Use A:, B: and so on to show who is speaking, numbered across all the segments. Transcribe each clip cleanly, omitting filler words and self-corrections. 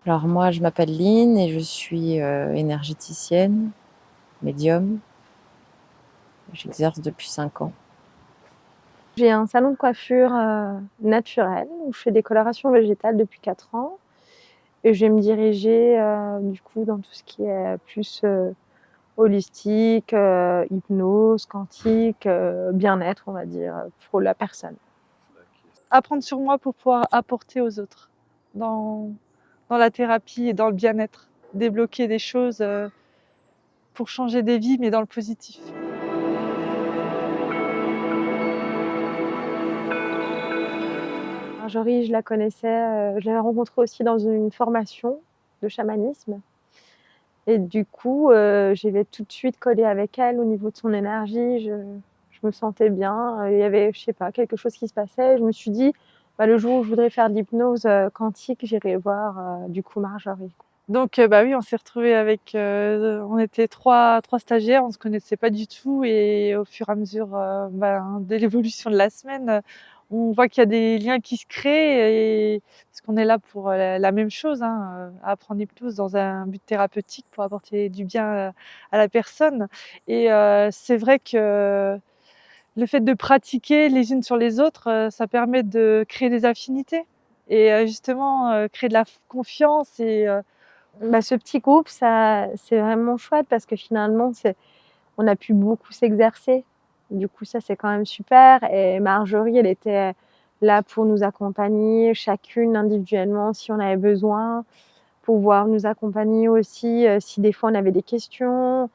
A: Alors moi, je m'appelle Lynn et je suis énergéticienne, médium. J'exerce depuis 5 ans.
B: J'ai un salon de coiffure naturel où je fais des colorations végétales depuis 4 ans et je vais me diriger du coup dans tout ce qui est plus holistique, hypnose, quantique, bien-être, on va dire, pour la personne.
C: Apprendre sur moi pour pouvoir apporter aux autres dans la thérapie et dans le bien-être, débloquer des choses pour changer des vies, mais dans le positif.
B: Marjorie, je la connaissais, je l'avais rencontrée aussi dans une formation de chamanisme. Et du coup, j'avais tout de suite collé avec elle au niveau de son énergie. Je me sentais bien. Il y avait, je sais pas, quelque chose qui se passait. Je me suis dit, bah, le jour où je voudrais faire de l'hypnose quantique, j'irai voir du coup Marjorie.
C: Donc bah oui, on s'est retrouvés avec, on était trois stagiaires, on se connaissait pas du tout et au fur et à mesure de l'évolution de la semaine, on voit qu'il y a des liens qui se créent et parce qu'on est là pour la même chose, hein, apprendre l'hypnose dans un but thérapeutique pour apporter du bien à la personne. Et c'est vrai que le fait de pratiquer les unes sur les autres, ça permet de créer des affinités et justement créer de la confiance et
B: Bah, ce petit groupe, ça, c'est vraiment chouette parce que finalement, on a pu beaucoup s'exercer. Du coup, ça, c'est quand même super. Et Marjorie, elle était là pour nous accompagner, chacune individuellement, si on avait besoin, pouvoir nous accompagner aussi si des fois on avait des questions.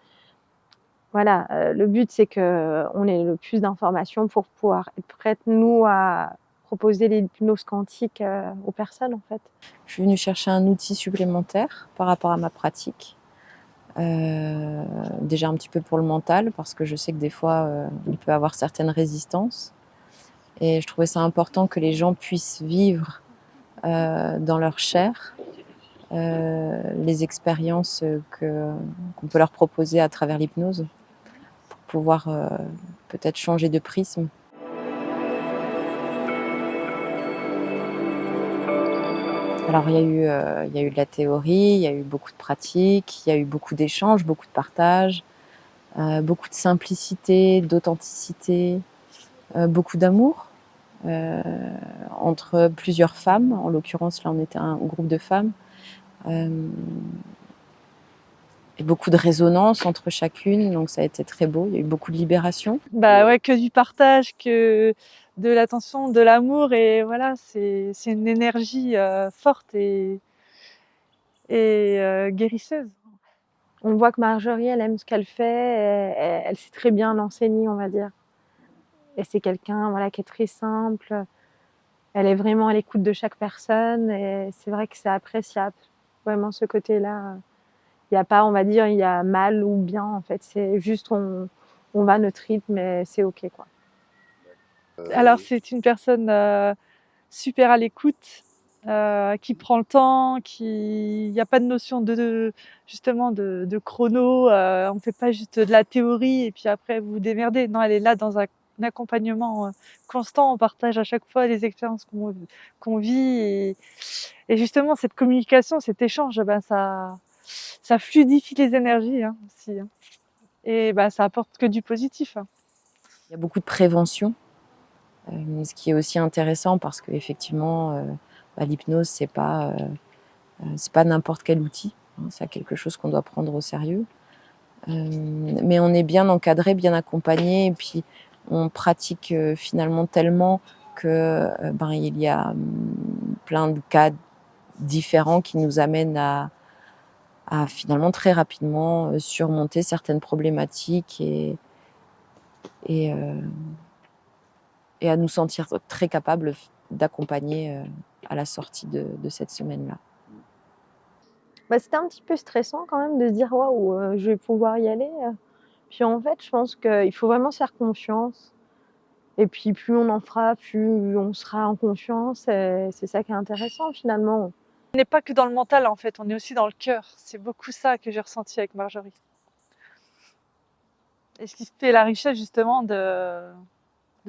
B: Voilà, le but, c'est qu'on ait le plus d'informations pour pouvoir être prête, nous, à proposer l'hypnose quantique aux personnes, en fait.
A: Je suis venue chercher un outil supplémentaire par rapport à ma pratique. Déjà un petit peu pour le mental, parce que je sais que des fois, il peut y avoir certaines résistances. Et je trouvais ça important que les gens puissent vivre dans leur chair les expériences qu'on peut leur proposer à travers l'hypnose pour pouvoir peut-être changer de prisme. Alors il y a eu de la théorie, il y a eu beaucoup de pratiques, il y a eu beaucoup d'échanges, beaucoup de partages, beaucoup de simplicité, d'authenticité, beaucoup d'amour entre plusieurs femmes. En l'occurrence, là, on était un groupe de femmes. Et beaucoup de résonance entre chacune, donc ça a été très beau. Il y a eu beaucoup de libération.
C: bah ouais, que du partage, que de l'attention, de l'amour et voilà, c'est une énergie forte et guérisseuse.
B: On voit que Marjorie, elle aime ce qu'elle fait, elle sait très bien l'enseigner, on va dire. Et c'est quelqu'un, voilà, qui est très simple. Elle est vraiment à l'écoute de chaque personne et c'est vrai que c'est appréciable. Vraiment ce côté-là. Il y a pas, on va dire, il y a mal ou bien, en fait. C'est juste on va à notre rythme et c'est OK, quoi.
C: Alors c'est une personne super à l'écoute, qui prend le temps, il n'y a pas de notion justement de chrono, on ne fait pas juste de la théorie et puis après vous vous démerdez. Non, elle est là dans un accompagnement constant, on partage à chaque fois les expériences qu'on vit et justement cette communication, cet échange, ben ça fluidifie les énergies hein, aussi. Hein. Et ben ça apporte que du positif. Hein.
A: Il y a beaucoup de prévention, ce qui est aussi intéressant parce qu'effectivement, l'hypnose, c'est pas n'importe quel outil. Hein, c'est quelque chose qu'on doit prendre au sérieux. Mais on est bien encadré, bien accompagné, et puis on pratique finalement tellement que il y a plein de cas différents qui nous amènent à finalement très rapidement surmonter certaines problématiques et, euh, et à nous sentir très capables d'accompagner à la sortie de cette semaine-là.
B: Bah, c'était un petit peu stressant quand même de se dire: «Waouh, je vais pouvoir y aller». Puis en fait, je pense qu'il faut vraiment se faire confiance et puis plus on en fera, plus on sera en confiance et c'est ça qui est intéressant finalement.
C: On n'est pas que dans le mental en fait, on est aussi dans le cœur. C'est beaucoup ça que j'ai ressenti avec Marjorie. Et ce qui fait la richesse justement de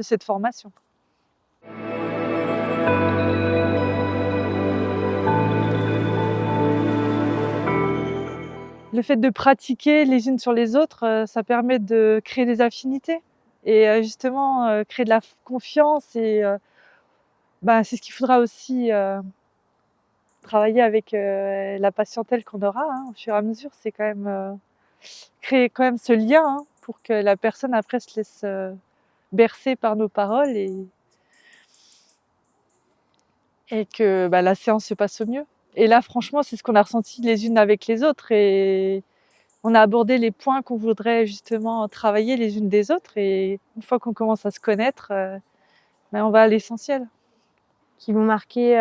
C: cette formation. Le fait de pratiquer les unes sur les autres, ça permet de créer des affinités et justement créer de la confiance et c'est ce qu'il faudra aussi travailler avec la patientèle qu'on aura au fur et à mesure. C'est quand même créer quand même ce lien pour que la personne après se laisse bercer par nos paroles et que la séance se passe au mieux. Et là, franchement, c'est ce qu'on a ressenti les unes avec les autres et on a abordé les points qu'on voudrait justement travailler les unes des autres et une fois qu'on commence à se connaître, on va à l'essentiel.
B: Qui vont marquer,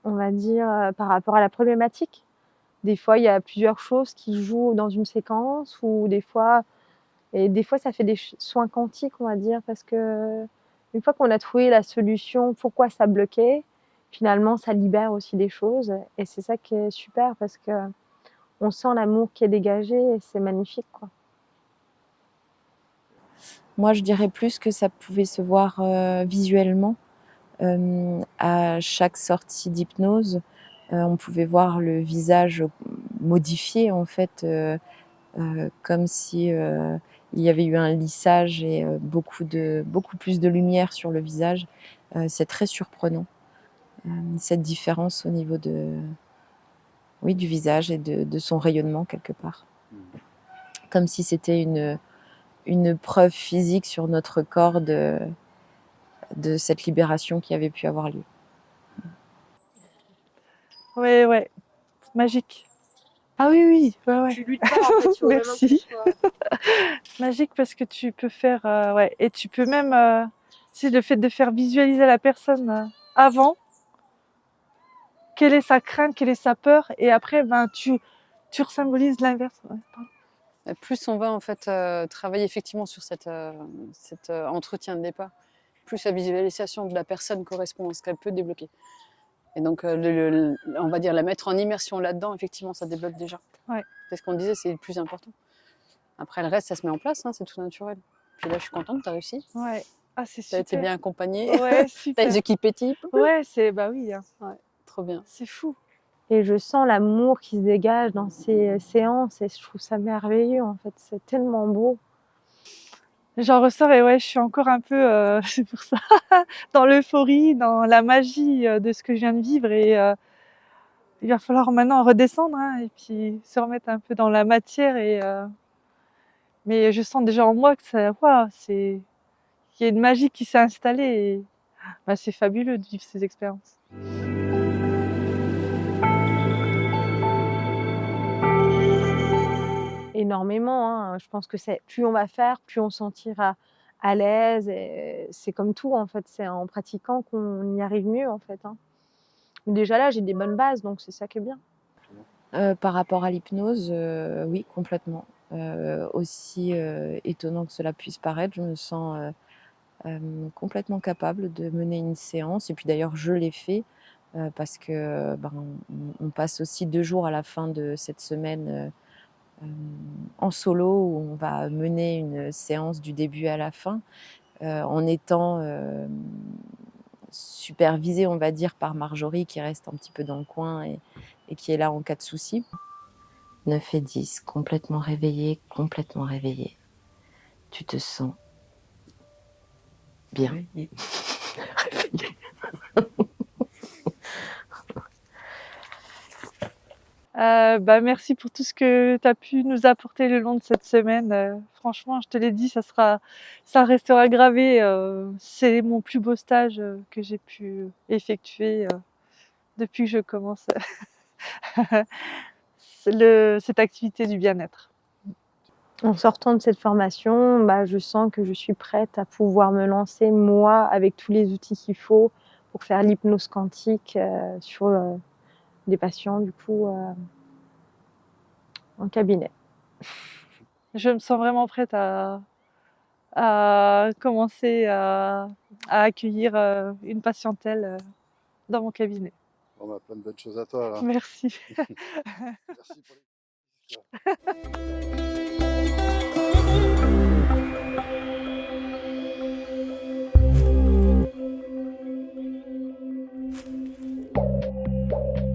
B: on va dire, par rapport à la problématique. Des fois, il y a plusieurs choses qui jouent dans une séquence ou des fois ça fait des soins quantiques, on va dire, parce que une fois qu'on a trouvé la solution, pourquoi ça bloquait, finalement, ça libère aussi des choses et c'est ça qui est super parce qu'on sent l'amour qui est dégagé et c'est magnifique, quoi.
A: Moi, je dirais plus que ça pouvait se voir visuellement. À chaque sortie d'hypnose, on pouvait voir le visage modifié, en fait, comme si il y avait eu un lissage et beaucoup plus de lumière sur le visage. C'est très surprenant, cette différence au niveau du visage et de son rayonnement quelque part. Comme si c'était une preuve physique sur notre corps de cette libération qui avait pu avoir lieu.
C: Ouais, magique. Ah oui, ouais.
B: Tu luttes pas en fait sur
C: Merci. Magique parce que tu peux faire, et tu peux même, c'est le fait de faire visualiser à la personne avant, quelle est sa crainte, quelle est sa peur, et après, tu resymbolises l'inverse. Ouais,
D: Et plus on va en fait travailler effectivement sur cet entretien de départ, plus la visualisation de la personne correspond à ce qu'elle peut débloquer. Et donc, on va dire la mettre en immersion là-dedans, effectivement, ça débloque déjà.
C: Ouais.
D: C'est ce qu'on disait, c'est le plus important. Après, le reste, ça se met en place, c'est tout naturel. Puis là, je suis contente, tu as réussi.
C: Ouais. Ah, c'est
D: Tu as
C: super.
D: été bien accompagnée.
C: Ouais,
D: Tu as
C: super.
D: les équipes équipes.
C: Ouais, oui.
D: Ouais, trop bien.
C: C'est fou.
B: Et je sens l'amour qui se dégage dans ces séances et je trouve ça merveilleux, en fait. C'est tellement beau.
C: J'en ressors et ouais, je suis encore un peu, c'est pour ça, dans l'euphorie, dans la magie de ce que je viens de vivre et il va falloir maintenant redescendre et puis se remettre un peu dans la matière mais je sens déjà en moi que ça, waouh, qu'il y a une magie qui s'est installée et c'est fabuleux de vivre ces expériences.
B: Énormément, je pense que plus on va faire, plus on se sentira à l'aise et c'est comme tout, en fait. C'est en pratiquant qu'on y arrive mieux, en fait. Déjà là, j'ai des bonnes bases, donc c'est ça qui est bien.
A: Par rapport à l'hypnose, oui, complètement. Aussi étonnant que cela puisse paraître, je me sens complètement capable de mener une séance. Et puis d'ailleurs, je l'ai fait parce que on passe aussi 2 jours à la fin de cette semaine en solo où on va mener une séance du début à la fin en étant supervisée, on va dire, par Marjorie qui reste un petit peu dans le coin et qui est là en cas de souci. 9 et 10, complètement réveillé, complètement réveillé. Tu te sens bien. Réveillé.
C: Merci pour tout ce que tu as pu nous apporter le long de cette semaine. Franchement, je te l'ai dit, ça restera gravé. C'est mon plus beau stage que j'ai pu effectuer depuis que je commence cette activité du bien-être.
B: En sortant de cette formation, je sens que je suis prête à pouvoir me lancer, moi, avec tous les outils qu'il faut pour faire l'hypnose quantique sur des patients, du coup, en cabinet.
C: Je me sens vraiment prête à commencer à accueillir une patientèle dans mon cabinet.
E: On a plein de bonnes choses à toi. Là.
C: Merci.
E: Merci pour les...
B: Merci.